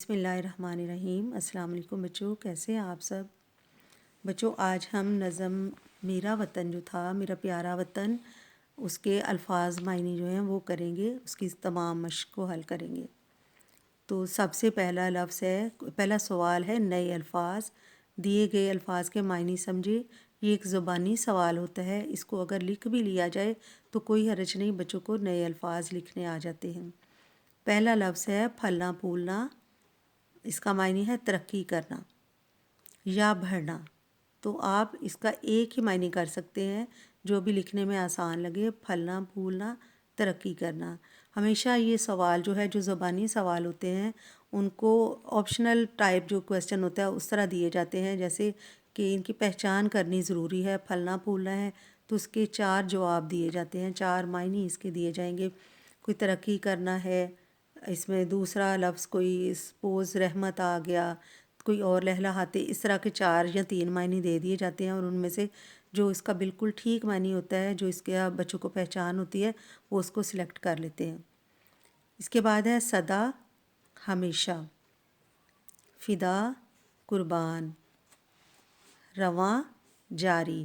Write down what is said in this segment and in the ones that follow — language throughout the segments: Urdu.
بسم اللہ الرحمن الرحیم۔ السلام علیکم بچوں، کیسے ہیں آپ سب؟ بچوں آج ہم نظم میرا وطن جو تھا، میرا پیارا وطن، اس کے الفاظ معنی جو ہیں وہ کریں گے، اس کی تمام مشق کو حل کریں گے۔ تو سب سے پہلا سوال ہے نئے الفاظ۔ دیے گئے الفاظ کے معنی سمجھے۔ یہ ایک زبانی سوال ہوتا ہے، اس کو اگر لکھ بھی لیا جائے تو کوئی حرج نہیں، بچوں کو نئے الفاظ لکھنے آ جاتے ہیں۔ پہلا لفظ ہے پھلنا پھولنا، اس کا معنی ہے ترقی کرنا یا بڑھنا۔ تو آپ اس کا ایک ہی معنی کر سکتے ہیں جو بھی لکھنے میں آسان لگے، پھلنا پھولنا ترقی کرنا۔ ہمیشہ یہ سوال جو ہے، جو زبانی سوال ہوتے ہیں، ان کو آپشنل ٹائپ جو کویسچن ہوتا ہے اس طرح دیے جاتے ہیں، جیسے کہ ان کی پہچان کرنی ضروری ہے۔ پھلنا پھولنا ہے تو اس کے 4 جواب دیے جاتے ہیں، 4 معنی اس کے دیے جائیں گے۔ کوئی ترقی کرنا ہے، اس میں دوسرا لفظ کوئی سپوز رحمت آ گیا، کوئی اور لہلہاتے، اس طرح کے 4 یا 3 معنی دے دیے جاتے ہیں، اور ان میں سے جو اس کا بالکل ٹھیک معنی ہوتا ہے، جو اس کے بچوں کو پہچان ہوتی ہے، وہ اس کو سلیکٹ کر لیتے ہیں۔ اس کے بعد ہے سدا ہمیشہ، فدا قربان، رواں جاری،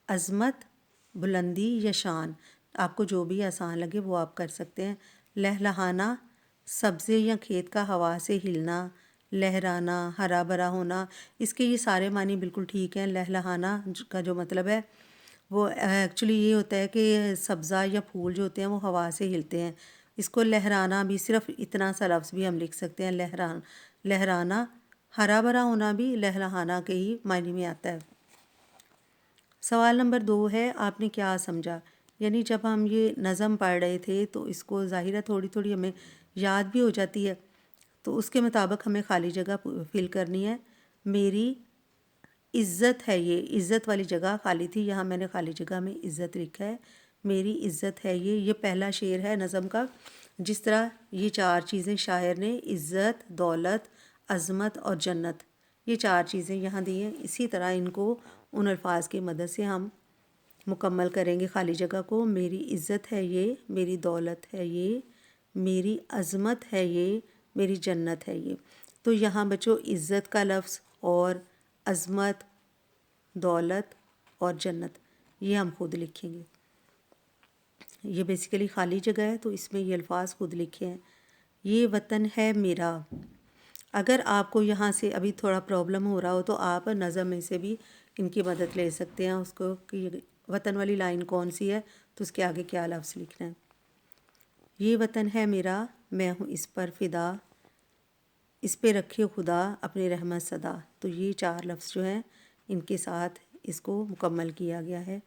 عظمت بلندی یا شان۔ آپ کو جو بھی آسان لگے وہ آپ کر سکتے ہیں۔ لہلہانا سبزے یا کھیت کا ہوا سے ہلنا، لہرانا ہرا بھرا ہونا۔ اس کے یہ سارے معنی بالکل ٹھیک ہیں۔ لہلہانا کا جو مطلب ہے وہ ایکچولی یہ ہوتا ہے کہ سبزہ یا پھول جو ہوتے ہیں وہ ہوا سے ہلتے ہیں۔ اس کو لہرانا بھی، صرف اتنا سا لفظ بھی ہم لکھ سکتے ہیں، لہرانا۔ ہرا بھرا ہونا بھی لہلہانا کے ہی معنی میں آتا ہے۔ سوال نمبر 2 ہے آپ نے کیا سمجھا؟ یعنی جب ہم یہ نظم پڑھ رہے تھے تو اس کو ظاہر ہے تھوڑی تھوڑی ہمیں یاد بھی ہو جاتی ہے، تو اس کے مطابق ہمیں خالی جگہ فل کرنی ہے۔ میری عزت ہے، یہ عزت والی جگہ خالی تھی، یہاں میں نے خالی جگہ میں عزت لکھا ہے۔ میری عزت ہے یہ پہلا شعر ہے نظم کا۔ جس طرح یہ 4 چیزیں شاعر نے، عزت، دولت، عظمت اور جنت، یہ 4 چیزیں یہاں دی ہیں، اسی طرح ان کو ان الفاظ کی مدد سے ہم مکمل کریں گے خالی جگہ کو۔ میری عزت ہے یہ، میری دولت ہے یہ، میری عظمت ہے یہ، میری جنت ہے یہ۔ تو یہاں بچوں عزت کا لفظ اور عظمت، دولت اور جنت یہ ہم خود لکھیں گے۔ یہ بیسیکلی خالی جگہ ہے تو اس میں یہ الفاظ خود لکھے ہیں۔ یہ وطن ہے میرا۔ اگر آپ کو یہاں سے ابھی تھوڑا پرابلم ہو رہا ہو تو آپ نظم میں سے بھی ان کی مدد لے سکتے ہیں، اس کو کہ وطن والی لائن کون سی ہے تو اس کے آگے کیا لفظ لکھنا ہے۔ یہ وطن ہے میرا، میں ہوں اس پر فدا، اس پہ رکھے خدا اپنی رحمت صدا۔ تو یہ 4 لفظ جو ہیں ان کے ساتھ اس کو مکمل کیا گیا ہے۔